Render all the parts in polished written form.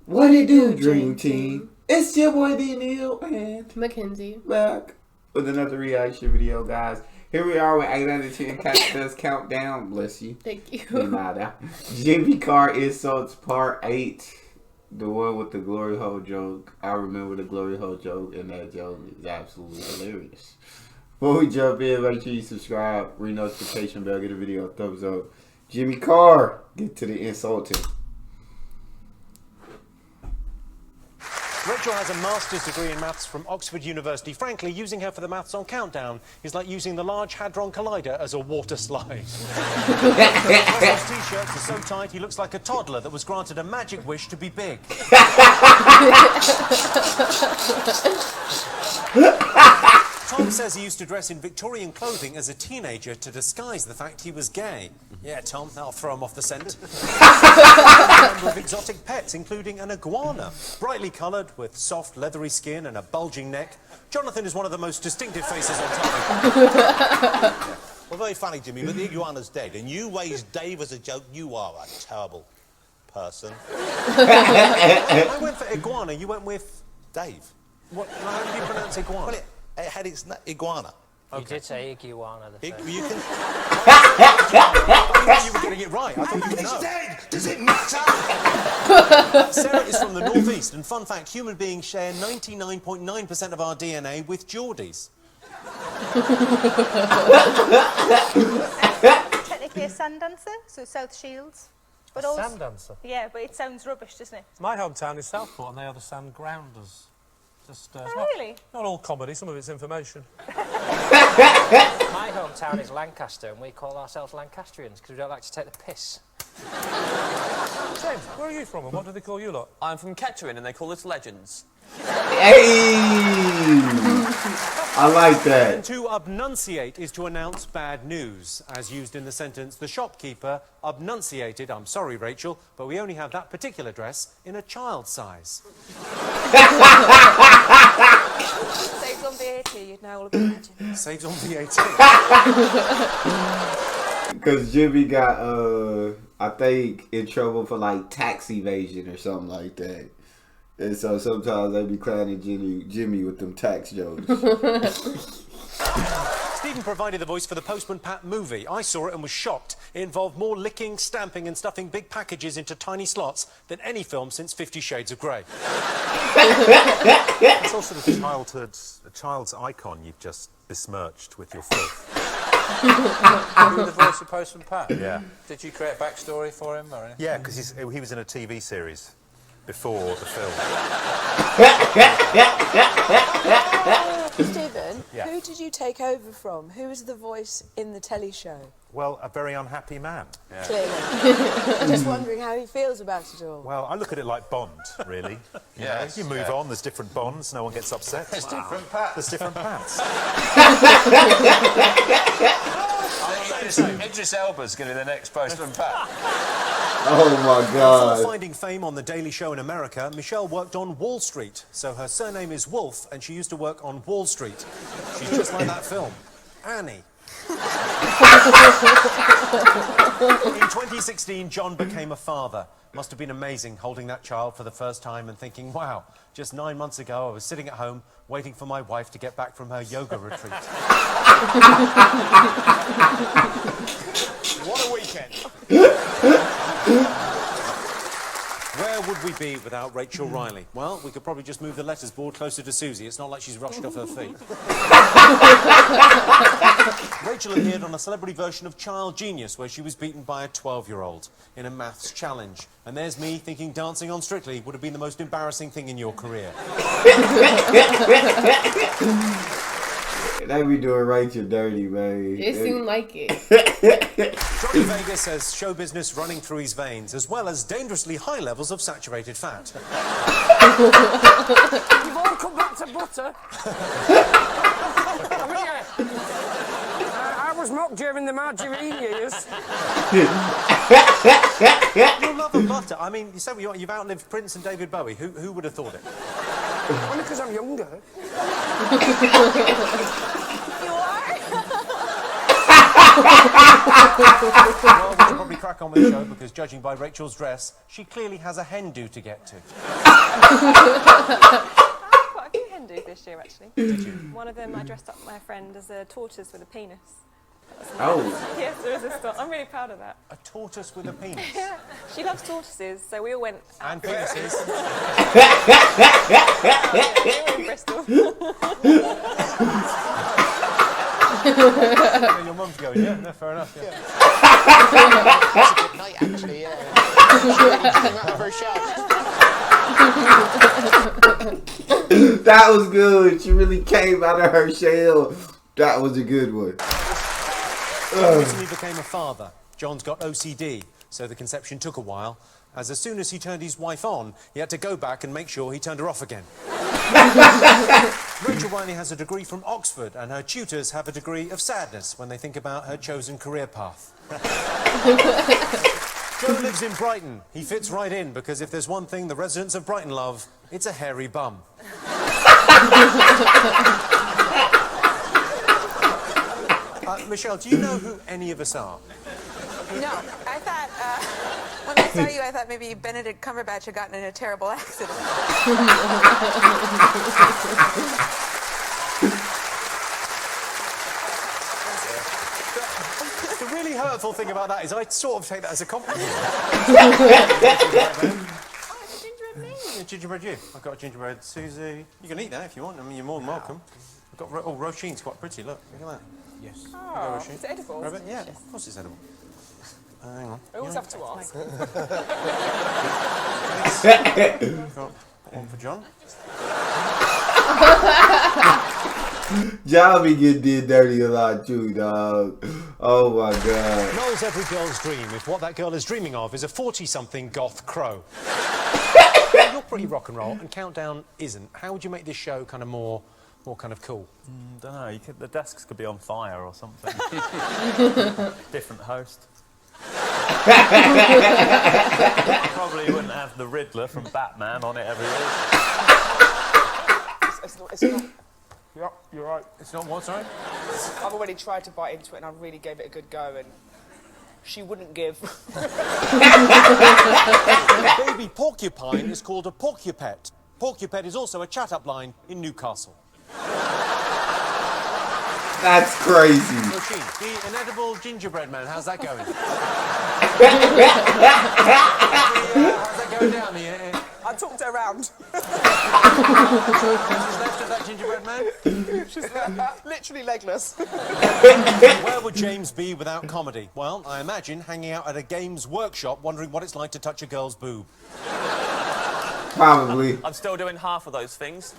What it do, Dream Team? It's your boy D Neil and Mackenzie back with another reaction video, guys. Here we are with 8 out of 10 Cactus Countdown. Bless you. Thank you. Jimmy Carr Insults Part 8. The one with the glory hole joke. I remember the glory hole joke, and that joke is absolutely hilarious. Before we jump in, make sure you subscribe, ring notification bell, get the video a thumbs up. Jimmy Carr, get to the insulting. Rachel has a master's degree in maths from Oxford University. Frankly, using her for the maths on Countdown is like using the Large Hadron Collider as a water slide. Rachel's t-shirts are so tight he looks like a toddler that was granted a magic wish to be big. Tom says he used to dress in Victorian clothing as a teenager to disguise the fact he was gay. Yeah, Tom, that'll throw him off the scent. A number of exotic pets, including an iguana. Brightly coloured, with soft, leathery skin and a bulging neck. Jonathan is one of the most distinctive faces on television. Well, very funny, Jimmy, but the iguana's dead, and you raised Dave as a joke. You are a terrible person. I went for iguana, you went with Dave. what? How do you pronounce iguana? Well, it had its iguana. You did say iguana. You can... I thought you were getting it right. I thought you would know. dead! Does it matter? Sarah is from the northeast, and fun fact, human beings share 99.9% of our DNA with Geordies. Technically a sand dancer, so South Shields. But also, Sand dancer. yeah, but it sounds rubbish, doesn't it? My hometown is Southport, and they are the Sand Grounders. Just, Oh, really? Not all comedy, some of it's information. My hometown is Lancaster, and we call ourselves Lancastrians because we don't like to take the piss. James, where are you from, and what do they call you lot? I'm from Kettering and they call us legends. Hey! I like that. And to obnunciate is to announce bad news, as used in the sentence, the shopkeeper obnunciated, I'm sorry, Rachel, but we only have that particular dress in a child's size. Saves on VAT, you'd know all about it. Saves on VAT. Because Jimmy got, I think, in trouble for, like, tax evasion or something like that. And so sometimes they be clowning Jimmy with them tax jokes. Stephen provided the voice for the Postman Pat movie. I saw it and was shocked. It involved more licking, stamping and stuffing big packages into tiny slots than any film since 50 Shades of Grey. It's also the child's icon you've just besmirched with your filth. You were the voice of Postman Pat? Yeah. Did you create a backstory for him, or anything? Yeah, because he was in a TV series before the film. Stephen, Yeah. who did you take over from? Who was the voice in the telly show? Well, a very unhappy man. Yeah. Clearly. I'm just wondering how he feels about it all. Well, I look at it like Bond, really. Yes, You move on, there's different Bonds, no one gets upset. There's different Pats. There's different Pats. Idris Elba's going to be the next Postman Pat. Oh my Before God. finding fame on The Daily Show in America, Michelle worked on Wall Street. So her surname is Wolf, and she used to work on Wall Street. She's just like that film, Annie. In 2016, John became a father. Must have been amazing holding that child for the first time and thinking, wow, just 9 months ago I was sitting at home waiting for my wife to get back from her yoga retreat. What a weekend. Where would we be without Rachel Riley? Well, we could probably just move the letters board closer to Susie. It's not like she's rushed off her feet. Rachel appeared on a celebrity version of Child Genius, where she was beaten by a 12-year-old in a maths challenge. And there's me thinking dancing on Strictly would have been the most embarrassing thing in your career. They be doing Rachel dirty, man. It seemed like it. Johnny Vegas has show business running through his veins, as well as dangerously high levels of saturated fat. You've all come back to butter. I was mocked during the margarine years. Your love of butter. I mean, you said you've outlived Prince and David Bowie. Who would have thought it? Only because I'm younger. You are? Well, we should probably crack on with the show because, judging by Rachel's dress, she clearly has a hen do to get to. Quite a few hen dos this year, actually. Did you? One of them, I dressed up my friend as a tortoise with a penis. Oh. Yes, there was a start. I'm really proud of that. A tortoise with a penis. Yeah, she loves tortoises, so we all went out And for it. penises. We were in Bristol. Yeah, your mum's going, yeah, no, fair enough, yeah. It's a good night, actually, yeah. She really came out of her shell. That was good. She really came out of her shell. That was a good one. John recently became a father. John's got OCD, so the conception took a while, as soon as he turned his wife on, he had to go back and make sure he turned her off again. Rachel Wiley has a degree from Oxford, and her tutors have a degree of sadness when they think about her chosen career path. Joe lives in Brighton. He fits right in, because if there's one thing the residents of Brighton love, it's a hairy bum. Michelle, do you know who any of us are? No, I thought, when I saw you, I thought maybe Benedict Cumberbatch had gotten in a terrible accident. The really hurtful thing about that is I sort of take that as a compliment. Gingerbread me. Yeah, gingerbread you. I've got a gingerbread Susie. You can eat that if you want. I mean, you're more than welcome. I've got Roisin's quite pretty. Look at that. Yes. Oh, is it edible? Rabbit? Yeah, of course it's edible. Hang on. I always have to ask. Got one for John. John be getting did dirty a lot too, dog. Oh my God. Noel's every girl's dream, if what that girl is dreaming of is a 40-something goth crow. You're pretty rock and roll, and Countdown isn't. How would you make this show kind of more kind of cool? Don't know. The desks could be on fire or something. Different host. Probably wouldn't have the Riddler from Batman on it every week. It's not. Yep, you're right. It's not what, sorry? I've already tried to bite into it and I really gave it a good go and she wouldn't give. A baby porcupine is called a porcupet. Porcupet is also a chat-up line in Newcastle. That's crazy. Roisin, the inedible gingerbread man, how's that going? How's that going down here? I talked her around. What's left of that gingerbread man? She's literally legless. Where would James be without comedy? Well, I imagine hanging out at a games workshop wondering what it's like to touch a girl's boob. Probably. I'm still doing half of those things.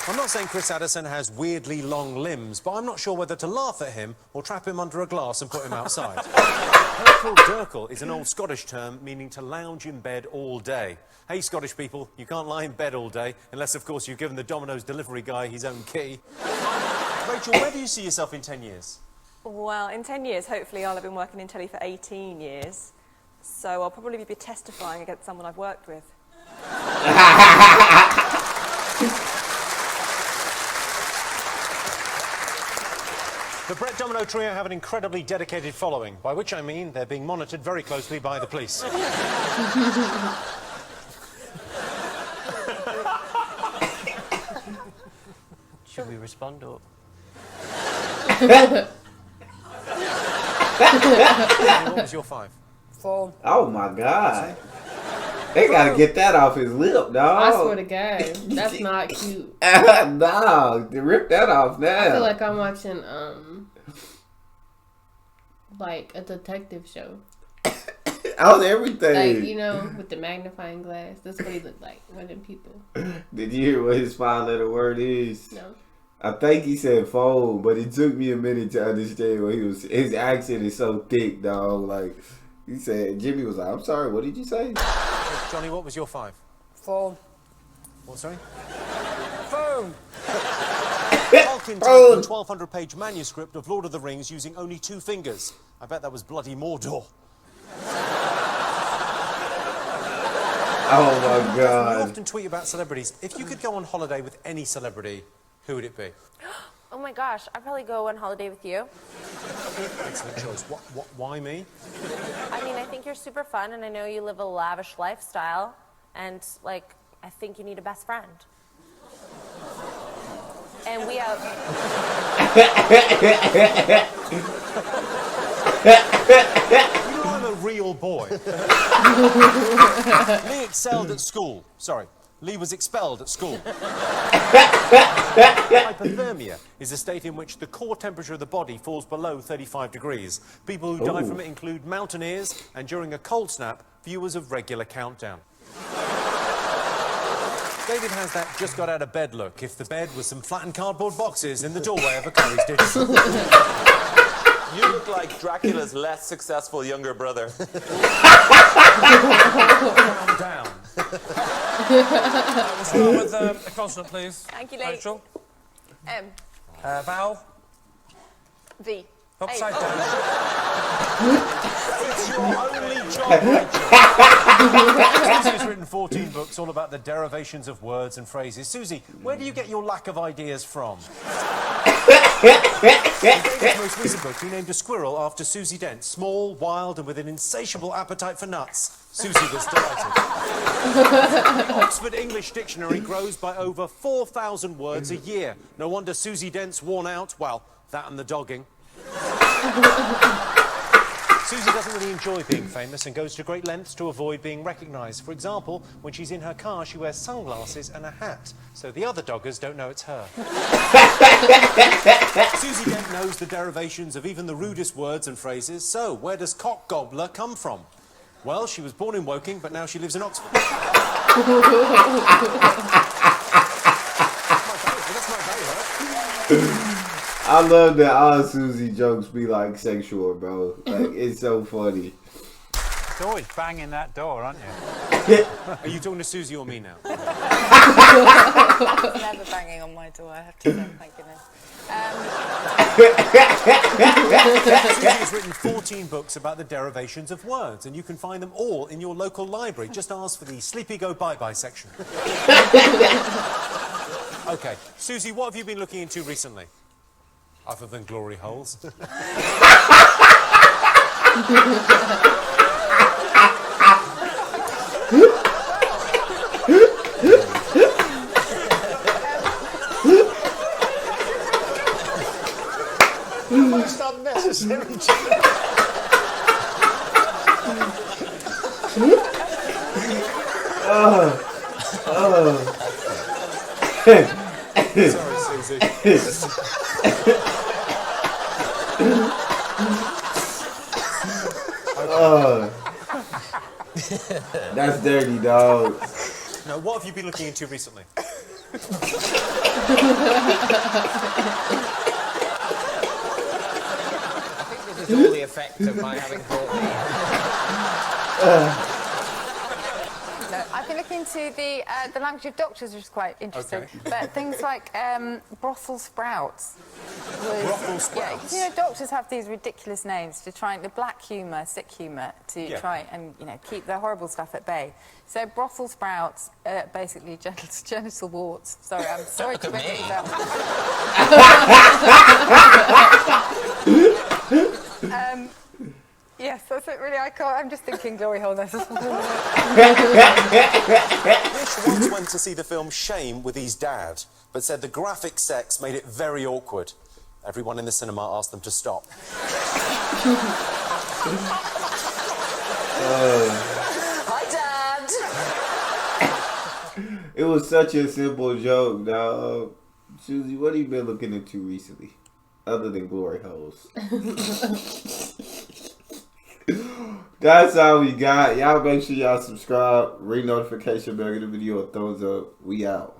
I'm not saying Chris Addison has weirdly long limbs, but I'm not sure whether to laugh at him or trap him under a glass and put him outside. Purple Durkle is an old Scottish term meaning to lounge in bed all day. Hey, Scottish people, you can't lie in bed all day, unless, of course, you've given the Domino's delivery guy his own key. Rachel, where do you see yourself in 10 years? Well, in 10 years, hopefully, I'll have been working in telly for 18 years. So I'll probably be testifying against someone I've worked with. The Brett Domino trio have an incredibly dedicated following, by which I mean they're being monitored very closely by the police. Should we respond or? What was your 5? 4. Oh my God. They gotta get that off his lip, dog. I swear to God, that's not cute. Dog, rip that off now. I feel like I'm watching like a detective show. On everything. Like, you know, with the magnifying glass. That's what he looked like, one of them people. Did you hear what his 5-letter word is? No. I think he said phone, but it took me a minute to understand what he was. His accent is so thick, dog. Like, he said, Jimmy was like, I'm sorry, what did you say? Johnny, what was your 5? 4. What, sorry? Phone. Tolkien typed the 1,200-page manuscript of Lord of the Rings using only 2 fingers. I bet that was bloody Mordor. Oh my God. You often tweet about celebrities. If you could go on holiday with any celebrity, who would it be? Oh my gosh, I'd probably go on holiday with you. Excellent choice. Why me? I mean, I think you're super fun, and I know you live a lavish lifestyle, and, like, I think you need a best friend. And we have... You know I'm a real boy. Lee excelled at school. Sorry. Lee was expelled at school. Hypothermia is a state in which the core temperature of the body falls below 35 degrees. People who die from it include mountaineers and, during a cold snap, viewers of regular Countdown. David has that just got out of bed look if the bed was some flattened cardboard boxes in the doorway of a Curry's digital. You look like Dracula's less successful younger brother. Calm down. We'll start with a consonant, please. Thank you, Lee. Rachel. M. Vowel. V. Upside down. It's your only job, Susie has written 14 books all about the derivations of words and phrases. Susie, where do you get your lack of ideas from? In David's most recent book, he named a squirrel after Susie Dent. Small, wild, and with an insatiable appetite for nuts. Susie was delighted. The Oxford English Dictionary grows by over 4,000 words a year. No wonder Susie Dent's worn out. Well, that and the dogging. Susie doesn't really enjoy being famous and goes to great lengths to avoid being recognised. For example, when she's in her car, she wears sunglasses and a hat, so the other doggers don't know it's her. Susie Dent knows the derivations of even the rudest words and phrases. So, where does cock gobbler come from? Well, she was born in Woking, but now she lives in Oxford. That's my baby. I love that all Susie jokes be like sexual, bro. Like, it's so funny. You're always banging that door, aren't you? Are you talking to Susie or me now? Never banging on my door, I have to say, thank goodness. Susie has written 14 books about the derivations of words, and you can find them all in your local library. Just ask for the Sleepy Go Bye-Bye section. OK, Susie, what have you been looking into recently? Other than glory holes. Most unnecessary. Sorry, Susie. That's dirty, dog. Now, what have you been looking into recently? I think this is all the effect of my having brought me. No, I've been looking into the language of doctors, which is quite interesting. Okay. But things like brothel sprouts. Brothel sprouts? Yeah, because, you know, doctors have these ridiculous names to try the black humour, sick humour, to try and, you know, keep the horrible stuff at bay. So brothel sprouts, basically genital warts. Sorry, I'm sorry to make it down. Yes, that's it, really. I can't. I'm just thinking glory hole. Rich once went to see the film Shame with his dad, but said the graphic sex made it very awkward. Everyone in the cinema asked them to stop. Hi, Dad. It was such a simple joke, dog. Susie, what have you been looking into recently? Other than glory holes. That's all we got. Y'all make sure y'all subscribe, ring notification bell, give the video a thumbs up. We out.